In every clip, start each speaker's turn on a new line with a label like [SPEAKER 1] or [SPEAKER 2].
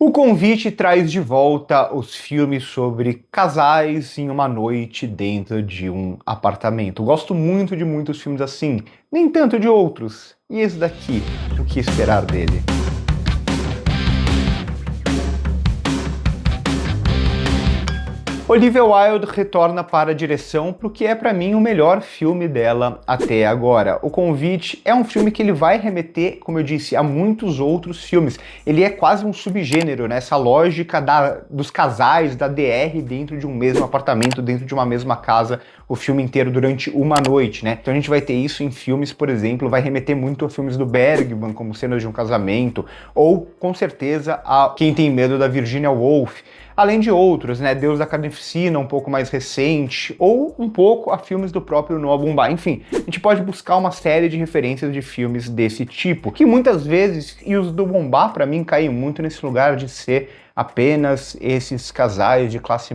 [SPEAKER 1] O Convite traz de volta os filmes sobre casais em uma noite dentro de um apartamento. Gosto muito de muitos filmes assim, nem tanto de outros. E esse daqui, o que esperar dele? Olivia Wilde retorna para a direção para o que é para mim o melhor filme dela até agora. O Convite é um filme que ele vai remeter, como eu disse, a muitos outros filmes. Ele é quase um subgênero, né? Essa lógica dos casais, da DR dentro de um mesmo apartamento, dentro de uma mesma casa, o filme inteiro durante uma noite, né? Então a gente vai ter isso em filmes, por exemplo, vai remeter muito a filmes do Bergman, como Cenas de um Casamento, ou com certeza a Quem Tem Medo, da Virginia Woolf. Além de outros, né, Deus da Carnificina, um pouco mais recente, ou um pouco a filmes do próprio Noah Baumbach. Enfim, a gente pode buscar uma série de referências de filmes desse tipo, que muitas vezes, e os do Baumbach para mim caem muito nesse lugar de ser apenas esses casais de classe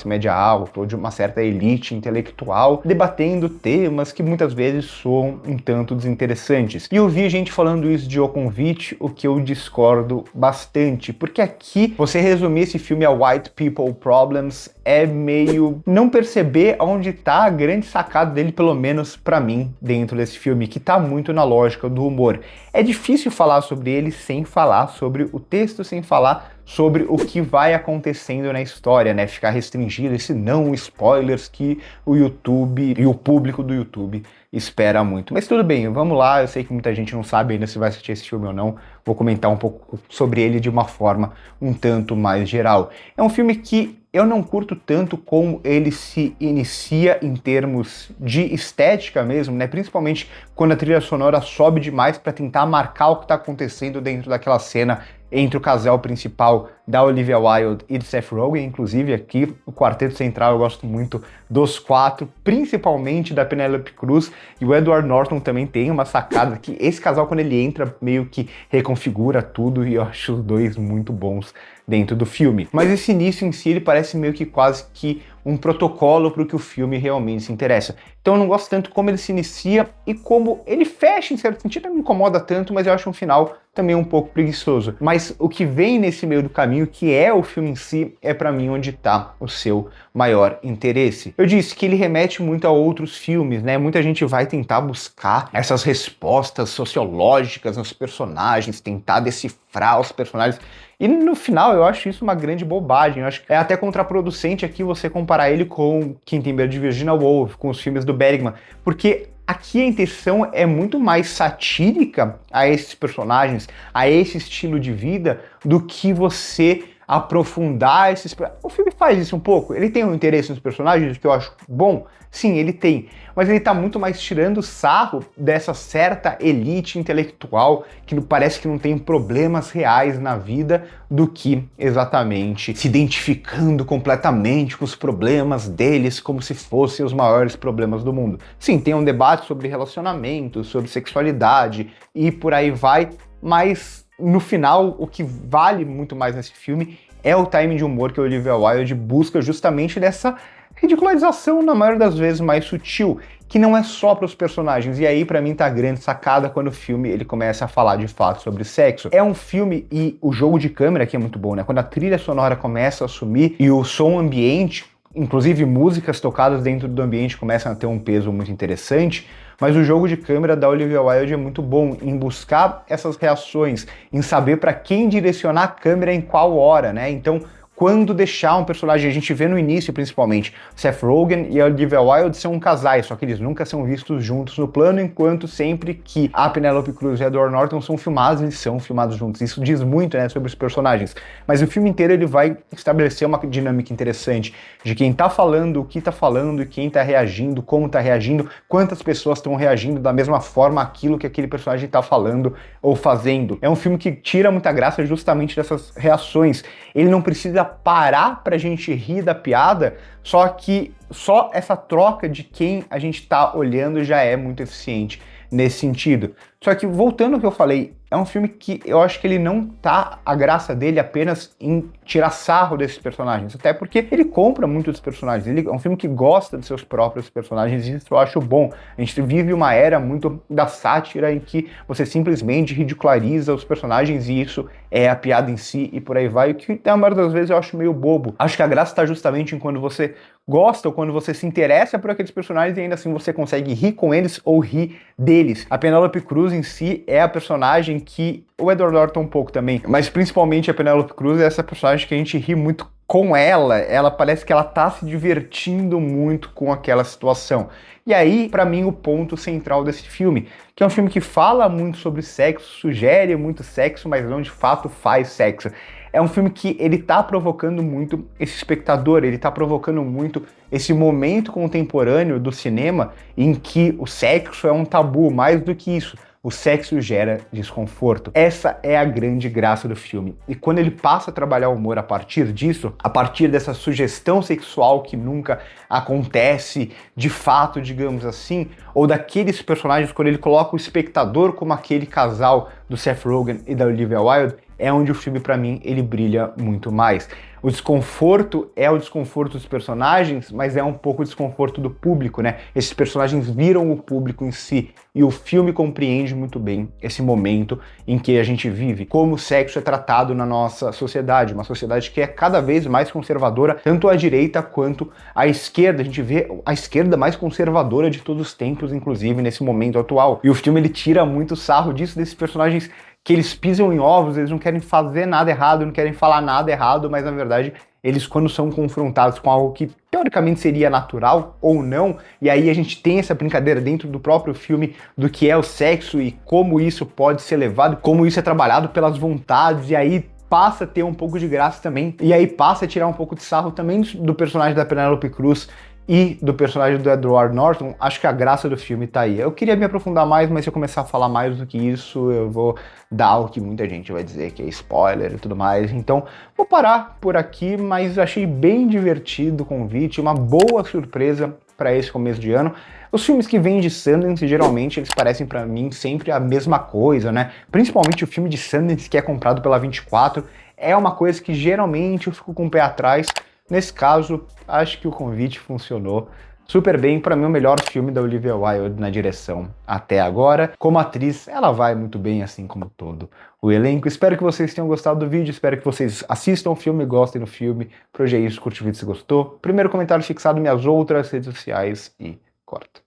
[SPEAKER 1] média alta, ou de uma certa elite intelectual, debatendo temas que muitas vezes soam um tanto desinteressantes. E eu vi gente falando isso de O Convite, o que eu discordo bastante, porque aqui você resumir esse filme a White People Problems é meio não perceber onde tá a grande sacada dele, pelo menos pra mim, dentro desse filme, que tá muito na lógica do humor. É difícil falar sobre ele sem falar sobre o texto, sem falar sobre o que vai acontecendo na história, né? Ficar restringido, esse não spoilers que o YouTube e o público do YouTube espera muito. Mas tudo bem, vamos lá, eu sei que muita gente não sabe ainda se vai assistir esse filme ou não, vou comentar um pouco sobre ele de uma forma um tanto mais geral. É um filme que eu não curto tanto como ele se inicia em termos de estética mesmo, né? Principalmente quando a trilha sonora sobe demais para tentar marcar o que está acontecendo dentro daquela cena entre o casal principal da Olivia Wilde e de Seth Rogen. Inclusive aqui o quarteto central eu gosto muito dos quatro, principalmente da Penélope Cruz, e o Edward Norton também tem uma sacada que esse casal, quando ele entra, meio que reconfigura tudo, e eu acho os dois muito bons dentro do filme. Mas esse início em si, ele parece meio que quase que um protocolo para o que o filme realmente se interessa. Então eu não gosto tanto como ele se inicia e como ele fecha, em certo sentido, não me incomoda tanto, mas eu acho um final também um pouco preguiçoso. Mas o que vem nesse meio do caminho, que é o filme em si, é para mim onde está o seu maior interesse. Eu disse que ele remete muito a outros filmes, né? Muita gente vai tentar buscar essas respostas sociológicas nos personagens, tentar decifrar os personagens. E no final eu acho isso uma grande bobagem. Eu acho que é até contraproducente aqui você comparar ele com Quem Tem Medo, de Virginia Woolf, com os filmes do Bergman, porque aqui a intenção é muito mais satírica a esses personagens, a esse estilo de vida, do que você aprofundar esses... O filme faz isso um pouco, ele tem um interesse nos personagens que eu acho bom, sim, ele tem, mas ele tá muito mais tirando sarro dessa certa elite intelectual que parece que não tem problemas reais na vida, do que exatamente se identificando completamente com os problemas deles como se fossem os maiores problemas do mundo. Sim, tem um debate sobre relacionamento, sobre sexualidade e por aí vai, mas no final o que vale muito mais nesse filme é o timing de humor que a Olivia Wilde busca, justamente dessa ridicularização, na maioria das vezes mais sutil, que não é só para os personagens. E aí, para mim, tá a grande sacada quando o filme ele começa a falar de fato sobre sexo. É um filme, e o jogo de câmera aqui é muito bom, né? Quando a trilha sonora começa a sumir e o som ambiente, inclusive músicas tocadas dentro do ambiente, começam a ter um peso muito interessante. Mas o jogo de câmera da Olivia Wilde é muito bom em buscar essas reações, em saber para quem direcionar a câmera em qual hora, né? Então, quando deixar um personagem, a gente vê no início principalmente, Seth Rogen e a Olivia Wilde são um casais, só que eles nunca são vistos juntos no plano, enquanto sempre que a Penélope Cruz e a Edward Norton são filmados, eles são filmados juntos. Isso diz muito, né, sobre os personagens. Mas o filme inteiro ele vai estabelecer uma dinâmica interessante de quem tá falando, o que tá falando, e quem tá reagindo, como tá reagindo, quantas pessoas estão reagindo da mesma forma àquilo que aquele personagem tá falando ou fazendo. É um filme que tira muita graça justamente dessas reações. Ele não precisa parar pra gente rir da piada, só que só essa troca de quem a gente tá olhando já é muito eficiente nesse sentido. Só que, voltando ao que eu falei é um filme que eu acho que ele não tá a graça dele apenas em tirar sarro desses personagens, até porque ele compra muito dos personagens, ele é um filme que gosta de seus próprios personagens, e isso eu acho bom. A gente vive uma era muito da sátira em que você simplesmente ridiculariza os personagens e isso é a piada em si e por aí vai, o que a maioria das vezes eu acho meio bobo. Acho que a graça está justamente em quando você gosta ou quando você se interessa por aqueles personagens e ainda assim você consegue rir com eles ou rir deles. A Penélope Cruz em si é a personagem que o Edward Norton um pouco também, mas principalmente a Penélope Cruz é essa personagem que a gente ri muito com ela parece que ela tá se divertindo muito com aquela situação. E aí, pra mim, o ponto central desse filme, que é um filme que fala muito sobre sexo, sugere muito sexo, mas não de fato faz sexo. É um filme que ele tá provocando muito esse espectador, ele tá provocando muito esse momento contemporâneo do cinema em que o sexo é um tabu, mais do que isso. O sexo gera desconforto. Essa é a grande graça do filme. E quando ele passa a trabalhar o humor a partir disso, a partir dessa sugestão sexual que nunca acontece de fato, digamos assim, ou daqueles personagens, quando ele coloca o espectador como aquele casal do Seth Rogen e da Olivia Wilde, é onde o filme, pra mim, ele brilha muito mais. O desconforto é o desconforto dos personagens, mas é um pouco o desconforto do público, né? Esses personagens viram o público em si, e o filme compreende muito bem esse momento em que a gente vive, como o sexo é tratado na nossa sociedade, uma sociedade que é cada vez mais conservadora, tanto à direita quanto à esquerda. A gente vê a esquerda mais conservadora de todos os tempos, inclusive nesse momento atual. E o filme ele tira muito sarro disso, desses personagens que eles pisam em ovos, eles não querem fazer nada errado, não querem falar nada errado, mas na verdade eles, quando são confrontados com algo que teoricamente seria natural ou não, e aí a gente tem essa brincadeira dentro do próprio filme do que é o sexo e como isso pode ser levado, como isso é trabalhado pelas vontades, e aí passa a ter um pouco de graça também, e aí passa a tirar um pouco de sarro também do personagem da Penélope Cruz e do personagem do Edward Norton. Acho que a graça do filme tá aí. Eu queria me aprofundar mais, mas se eu começar a falar mais do que isso, eu vou dar o que muita gente vai dizer que é spoiler e tudo mais. Então, vou parar por aqui, mas achei bem divertido o convite, uma boa surpresa para esse começo de ano. Os filmes que vêm de Sundance, geralmente, eles parecem para mim sempre a mesma coisa, né? Principalmente o filme de Sundance que é comprado pela 24, é uma coisa que geralmente eu fico com o pé atrás. Nesse caso, acho que o convite funcionou super bem. Para mim, o melhor filme da Olivia Wilde na direção até agora. Como atriz, ela vai muito bem, assim como todo o elenco. Espero que vocês tenham gostado do vídeo, espero que vocês assistam o filme, gostem do filme. Pro isso, curte o vídeo se gostou. Primeiro comentário fixado, minhas outras redes sociais e corta.